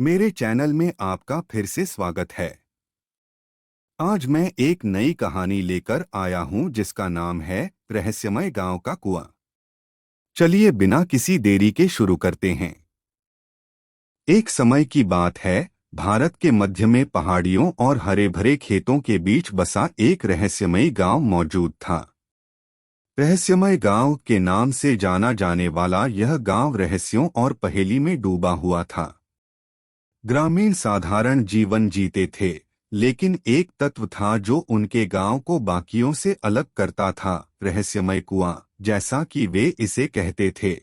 मेरे चैनल में आपका फिर से स्वागत है। आज मैं एक नई कहानी लेकर आया हूं जिसका नाम है रहस्यमय गांव का कुआं। चलिए बिना किसी देरी के शुरू करते हैं। एक समय की बात है, भारत के मध्य में पहाड़ियों और हरे भरे खेतों के बीच बसा एक रहस्यमयी गांव मौजूद था। रहस्यमय गांव के नाम से जाना जाने वाला यह गांव रहस्यों और पहेली में डूबा हुआ था। ग्रामीण साधारण जीवन जीते थे, लेकिन एक तत्व था जो उनके गांव को बाकियों से अलग करता था, रहस्यमय कुआं, जैसा कि वे इसे कहते थे।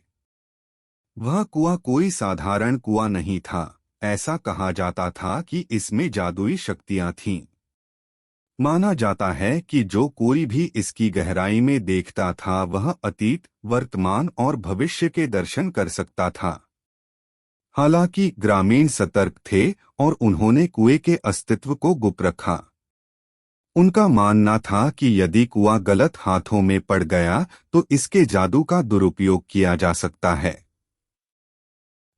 वह कुआं कोई साधारण कुआं नहीं था। ऐसा कहा जाता था कि इसमें जादुई शक्तियां थीं। माना जाता है कि जो कोई भी इसकी गहराई में देखता था वह अतीत, वर्तमान और भविष्य के दर्शन कर सकता था। हालांकि ग्रामीण सतर्क थे और उन्होंने कुएं के अस्तित्व को गुप्त रखा। उनका मानना था कि यदि कुआं गलत हाथों में पड़ गया तो इसके जादू का दुरुपयोग किया जा सकता है।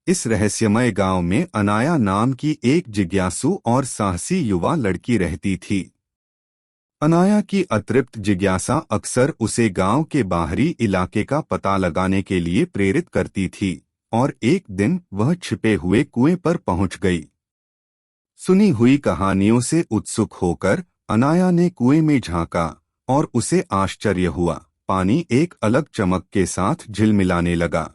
इस रहस्यमय गांव में अनाया नाम की एक जिज्ञासु और साहसी युवा लड़की रहती थी। अनाया की अतृप्त जिज्ञासा अक्सर उसे गांव के बाहरी इलाके का पता लगाने के लिए प्रेरित करती थी, और एक दिन वह छिपे हुए कुएं पर पहुंच गई। सुनी हुई कहानियों से उत्सुक होकर अनाया ने कुएं में झांका और उसे आश्चर्य हुआ। पानी एक अलग चमक के साथ झिलमिलाने लगा।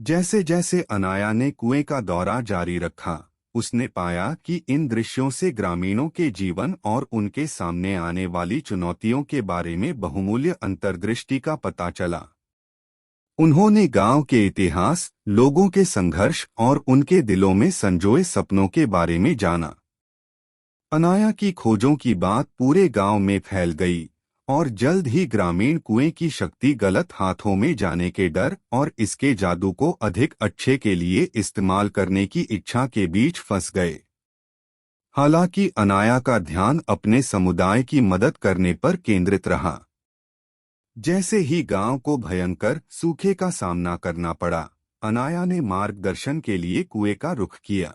जैसे जैसे अनाया ने कुएं का दौरा जारी रखा, उसने पाया कि इन दृश्यों से ग्रामीणों के जीवन और उनके सामने आने वाली चुनौतियों के बारे में बहुमूल्य अंतर्दृष्टि का पता चला। उन्होंने गांव के इतिहास, लोगों के संघर्ष और उनके दिलों में संजोए सपनों के बारे में जाना। अनाया की खोजों की बात पूरे गांव में फैल गई, और जल्द ही ग्रामीण कुएं की शक्ति गलत हाथों में जाने के डर और इसके जादू को अधिक अच्छे के लिए इस्तेमाल करने की इच्छा के बीच फंस गए। हालांकि अनाया का ध्यान अपने समुदाय की मदद करने पर केंद्रित रहा। जैसे ही गांव को भयंकर सूखे का सामना करना पड़ा, अनाया ने मार्गदर्शन के लिए कुएं का रुख किया।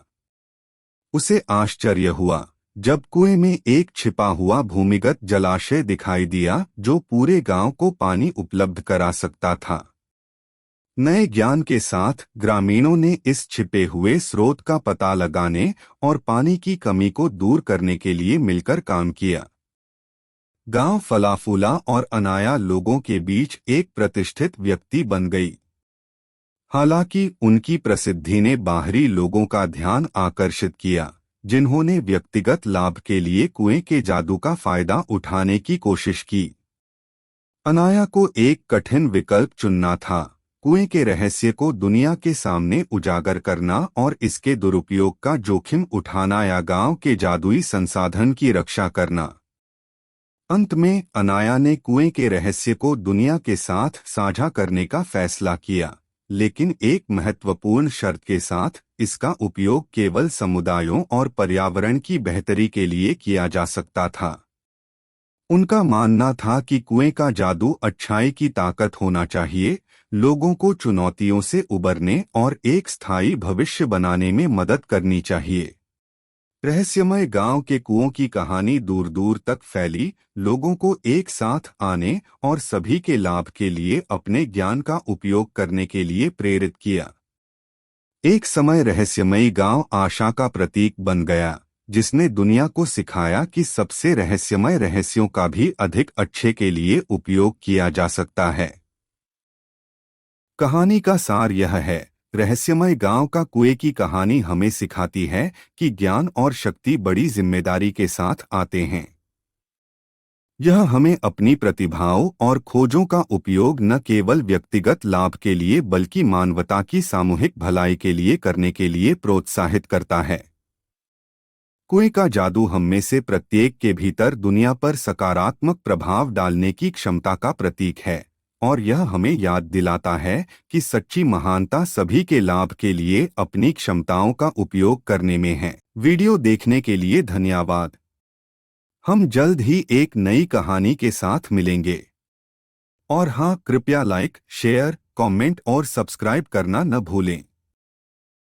उसे आश्चर्य हुआ जब कुएं में एक छिपा हुआ भूमिगत जलाशय दिखाई दिया जो पूरे गांव को पानी उपलब्ध करा सकता था। नए ज्ञान के साथ ग्रामीणों ने इस छिपे हुए स्रोत का पता लगाने और पानी की कमी को दूर करने के लिए मिलकर काम किया। गांव फला फूला और अनाया लोगों के बीच एक प्रतिष्ठित व्यक्ति बन गई। हालांकि उनकी प्रसिद्धि ने बाहरी लोगों का ध्यान आकर्षित किया, जिन्होंने व्यक्तिगत लाभ के लिए कुएं के जादू का फायदा उठाने की कोशिश की। अनाया को एक कठिन विकल्प चुनना था, कुएं के रहस्य को दुनिया के सामने उजागर करना और इसके दुरुपयोग का जोखिम उठाना या गांव के जादुई संसाधन की रक्षा करना। अंत में अनाया ने कुएं के रहस्य को दुनिया के साथ साझा करने का फैसला किया, लेकिन एक महत्वपूर्ण शर्त के साथ। इसका उपयोग केवल समुदायों और पर्यावरण की बेहतरी के लिए किया जा सकता था। उनका मानना था कि कुएं का जादू अच्छाई की ताकत होना चाहिए, लोगों को चुनौतियों से उबरने और एक स्थायी भविष्य बनाने में मदद करनी चाहिए। रहस्यमय गांव के कुओं की कहानी दूर दूर तक फैली, लोगों को एक साथ आने और सभी के लाभ के लिए अपने ज्ञान का उपयोग करने के लिए प्रेरित किया। एक समय रहस्यमयी गांव आशा का प्रतीक बन गया, जिसने दुनिया को सिखाया कि सबसे रहस्यमय रहस्यों का भी अधिक अच्छे के लिए उपयोग किया जा सकता है। कहानी का सार यह है, रहस्यमय गांव का कुएं की कहानी हमें सिखाती है कि ज्ञान और शक्ति बड़ी जिम्मेदारी के साथ आते हैं। यह हमें अपनी प्रतिभाओं और खोजों का उपयोग न केवल व्यक्तिगत लाभ के लिए बल्कि मानवता की सामूहिक भलाई के लिए करने के लिए प्रोत्साहित करता है। कुएं का जादू हम में से प्रत्येक के भीतर दुनिया पर सकारात्मक प्रभाव डालने की क्षमता का प्रतीक है, और यह हमें याद दिलाता है कि सच्ची महानता सभी के लाभ के लिए अपनी क्षमताओं का उपयोग करने में है। वीडियो देखने के लिए धन्यवाद। हम जल्द ही एक नई कहानी के साथ मिलेंगे। और हाँ, कृपया लाइक, शेयर, कमेंट और सब्सक्राइब करना न भूलें।